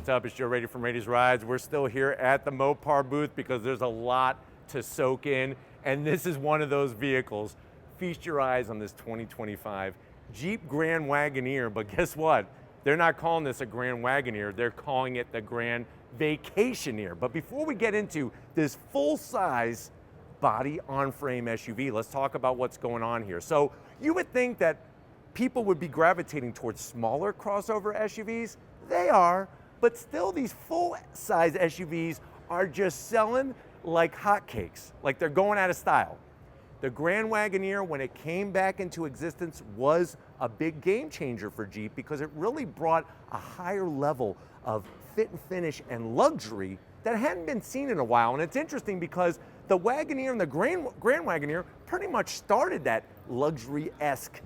what's up? It's Joe Rady from Rady's Rides. We're still here at the Mopar booth because there's a lot to soak in, and this is one of those vehicles. Feast your eyes on this 2025 Jeep Grand Wagoneer, but guess what? They're not calling this a Grand Wagoneer, they're calling it the Grand Vacationeer. But before we get into this full-size body on frame SUV, let's talk about what's going on here. So you would think that people would be gravitating towards smaller crossover SUVs. They are, but still these full-size SUVs are just selling like hotcakes, like they're going out of style. The Grand Wagoneer, when it came back into existence, was a big game changer for Jeep because it really brought a higher level of fit and finish and luxury that hadn't been seen in a while. And it's interesting because the Wagoneer and the Grand Wagoneer pretty much started that luxury-esque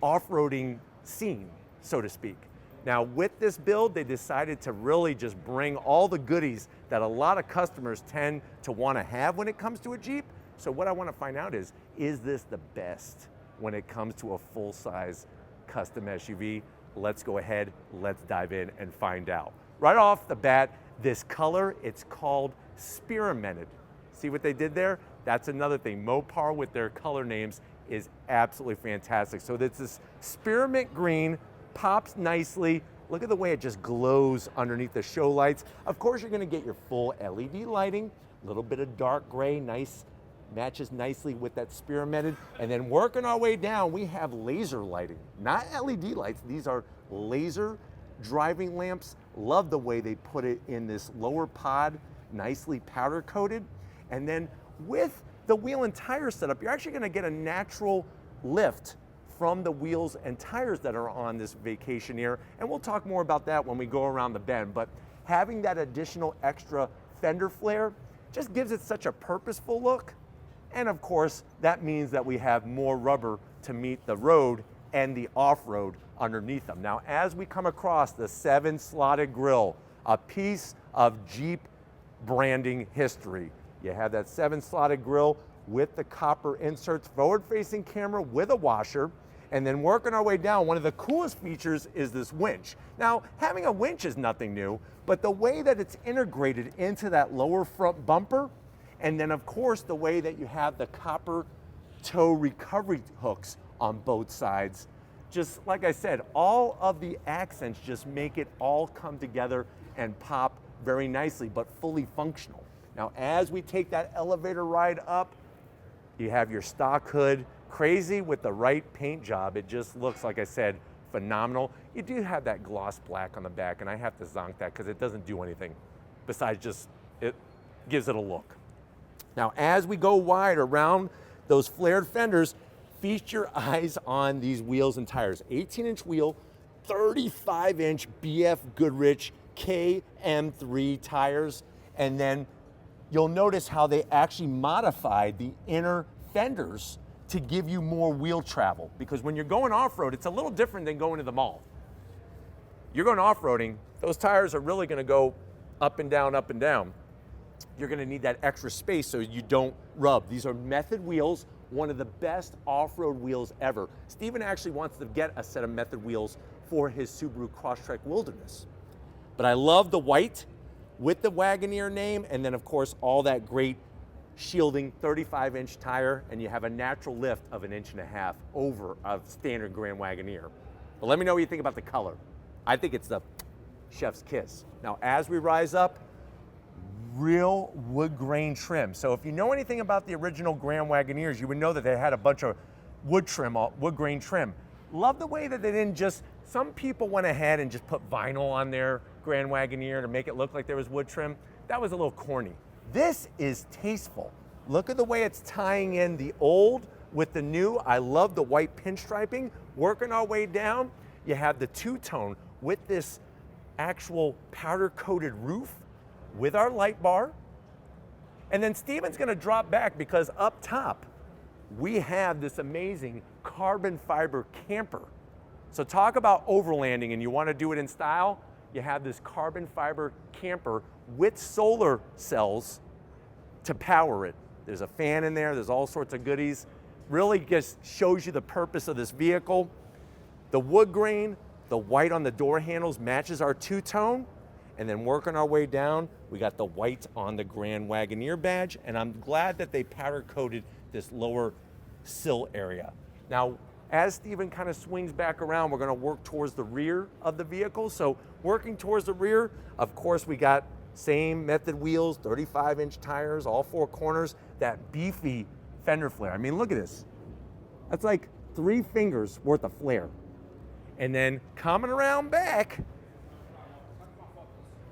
off-roading scene, so to speak. Now with this build, they decided to really just bring all the goodies that a lot of customers tend to want to have when it comes to a Jeep. So what I want to find out is this the best when it comes to a full-size custom SUV? Let's go ahead, let's dive in and find out. Right off the bat, this color, it's called Spearminted. See what they did there? That's another thing. Mopar with their color names is absolutely fantastic. So this spearmint green, pops nicely. Look at the way it just glows underneath the show lights. Of course, you're gonna get your full LED lighting, a little bit of dark gray, nice, matches nicely with that spearminted. And then working our way down, we have laser lighting, not LED lights. These are laser driving lamps. Love the way they put it in this lower pod, nicely powder coated. And then with the wheel and tire setup, you're actually gonna get a natural lift from the wheels and tires that are on this Vacationeer. And we'll talk more about that when we go around the bend. But having that additional extra fender flare just gives it such a purposeful look. And of course, that means that we have more rubber to meet the road and the off-road underneath them. Now, as we come across the 7-slotted grille, a piece of Jeep branding history. You have that 7-slotted grille with the copper inserts, forward-facing camera with a washer, and then working our way down, one of the coolest features is this winch. Now, having a winch is nothing new, but the way that it's integrated into that lower front bumper, and then of course the way that you have the copper toe recovery hooks on both sides, just like I said, all of the accents just make it all come together and pop very nicely, but fully functional. Now, as we take that elevator ride up, you have your stock hood, crazy with the right paint job. It just looks, like I said, phenomenal. You do have that gloss black on the back, and I have to zonk that because it doesn't do anything besides just, it gives it a look. Now, as we go wide around those flared fenders, feast your eyes on these wheels and tires. 18-inch wheel, 35-inch BF Goodrich KM3 tires, and then you'll notice how they actually modified the inner fenders to give you more wheel travel, because when you're going off-road, it's a little different than going to the mall. You're going off-roading, those tires are really gonna go up and down, up and down. You're gonna need that extra space so you don't rub. These are Method wheels, one of the best off-road wheels ever. Steven actually wants to get a set of Method wheels for his Subaru Crosstrek Wilderness. But I love the white with the Wagoneer name, and then of course all that great shielding 35-inch tire, and you have a natural lift of 1.5 inches over a standard Grand Wagoneer. But let me know what you think about the color. I think it's the chef's kiss. Now, as we rise up, real wood grain trim. So if you know anything about the original Grand Wagoneers, you would know that they had a bunch of wood grain trim. Love the way that they didn't just, some people went ahead and just put vinyl on their Grand Wagoneer to make it look like there was wood trim. That was a little corny. This is tasteful. Look at the way it's tying in the old with the new. I love the white pinstriping. Working our way down, you have the two-tone with this actual powder-coated roof with our light bar. And then Steven's gonna drop back because up top, we have this amazing carbon fiber camper. So talk about overlanding and you wanna do it in style, you have this carbon fiber camper with solar cells to power it. There's a fan in there, there's all sorts of goodies. Really just shows you the purpose of this vehicle. The wood grain, the white on the door handles matches our two-tone. And then working our way down, we got the white on the Grand Wagoneer badge, and I'm glad that they powder coated this lower sill area. Now, as Steven kind of swings back around, we're gonna work towards the rear of the vehicle. So working towards the rear, of course, we got same method wheels, 35-inch tires, all four corners, that beefy fender flare. I mean, look at this. That's like 3 fingers worth of flare. And then coming around back,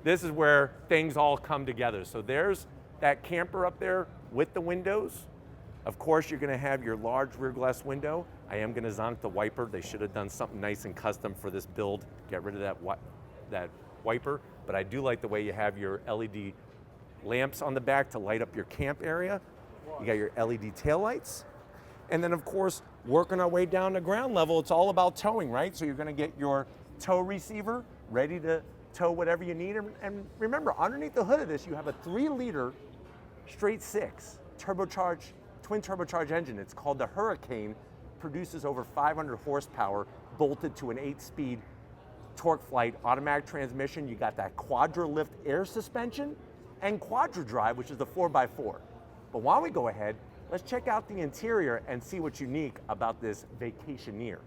this is where things all come together. So there's that camper up there with the windows. Of course, you're gonna have your large rear glass window. I am gonna zonk the wiper. They should have done something nice and custom for this build. Get rid of that wiper. But I do like the way you have your LED lamps on the back to light up your camp area. You got your LED taillights. And then of course, working our way down to ground level, it's all about towing, right? So you're gonna get your tow receiver ready to tow whatever you need. And remember, underneath the hood of this, you have a 3-liter straight 6 turbocharged, twin turbocharged engine. It's called the Hurricane, produces over 500 horsepower, bolted to an 8-speed torque flight automatic transmission. You got that quadra lift air suspension and quadra drive, which is the 4x4. But while we go ahead, let's check out the interior and see what's unique about this Vacationeer.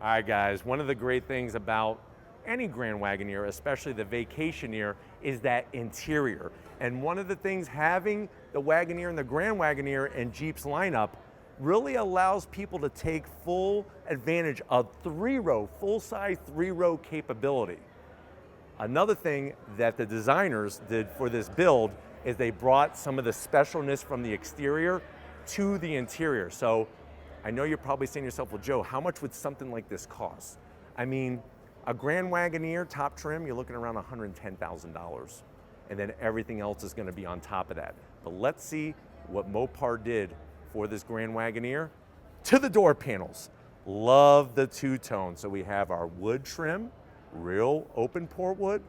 All right, guys, one of the great things about any Grand Wagoneer, especially the Vacationeer, is that interior. And one of the things having the Wagoneer and the Grand Wagoneer in Jeep's lineup really allows people to take full advantage of 3-row, full-size 3-row capability. Another thing that the designers did for this build is they brought some of the specialness from the exterior to the interior. So I know you're probably saying to yourself, well, Joe, how much would something like this cost? I mean, a Grand Wagoneer top trim, you're looking around $110,000. And then everything else is gonna be on top of that. But let's see what Mopar did for this Grand Wagoneer. To the door panels, love the two-tone. So we have our wood trim, real open pore wood.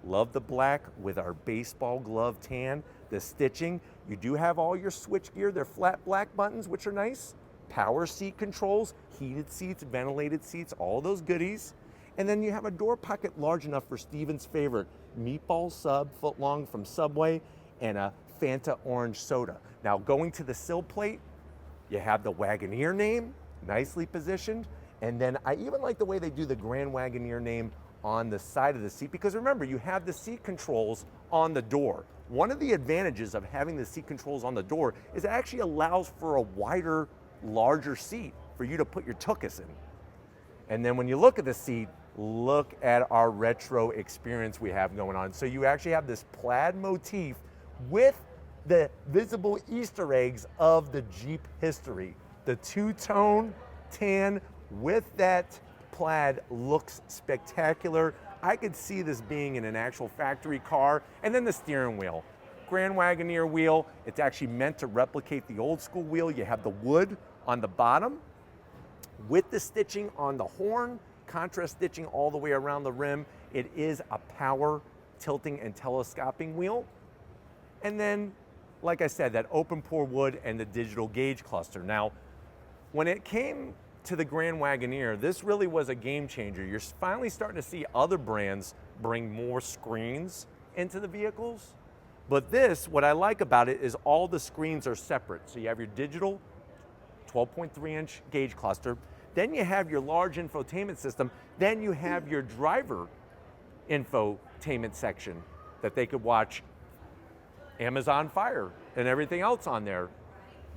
Love the black with our baseball glove tan. The stitching, you do have all your switch gear. They're flat black buttons, which are nice. Power seat controls, heated seats, ventilated seats, all those goodies. And then you have a door pocket large enough for Steven's favorite meatball sub, foot long from Subway, and a Fanta orange soda. Now going to the sill plate, you have the Wagoneer name, nicely positioned. And then I even like the way they do the Grand Wagoneer name on the side of the seat, because remember, you have the seat controls on the door. One of the advantages of having the seat controls on the door is it actually allows for a wider, larger seat for you to put your tuchus in. And then when you look at the seat, look at our retro experience we have going on. So you actually have this plaid motif with the visible Easter eggs of the Jeep history. The two-tone tan with that plaid looks spectacular. I could see this being in an actual factory car. And then the steering wheel. Grand Wagoneer wheel, it's actually meant to replicate the old school wheel. You have the wood on the bottom with the stitching on the horn, contrast stitching all the way around the rim. It is a power tilting and telescoping wheel. And then, like I said, that open pore wood and the digital gauge cluster. Now, when it came to the Grand Wagoneer, this really was a game changer. You're finally starting to see other brands bring more screens into the vehicles. But this, what I like about it is all the screens are separate. So you have your digital 12.3-inch gauge cluster, then you have your large infotainment system, then you have your driver infotainment section that they could watch Amazon Fire and everything else on there.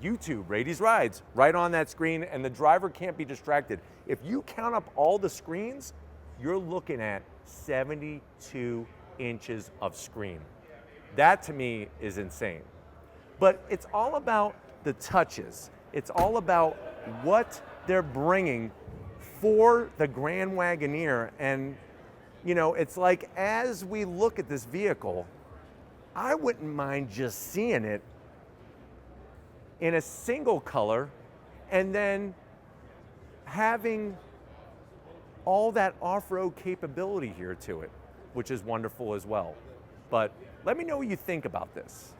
YouTube, Rady's Rides, right on that screen, and the driver can't be distracted. If you count up all the screens, you're looking at 72 inches of screen. That to me is insane. But it's all about the touches. It's all about what they're bringing for the Grand Wagoneer. And you know, it's like as we look at this vehicle, I wouldn't mind just seeing it in a single color and then having all that off-road capability here to it, which is wonderful as well. But let me know what you think about this.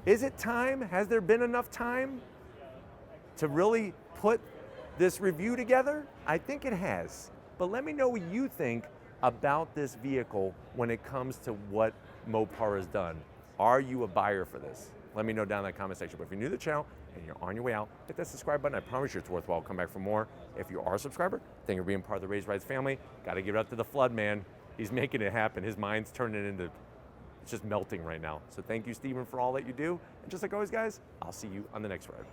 Is it time? Has there been enough time to really put this review together? I think it has. But let me know what you think about this vehicle when it comes to what Mopar has done. Are you a buyer for this? Let me know down in that comment section. But if you're new to the channel and you're on your way out, hit that subscribe button. I promise you it's worthwhile. Come back for more. If you are a subscriber, thank you for being part of the Raised Rides family. Got to give it up to the Flood, man. He's making it happen. His mind's turning into, it's just melting right now. So thank you, Stephen, for all that you do. And just like always, guys, I'll see you on the next ride.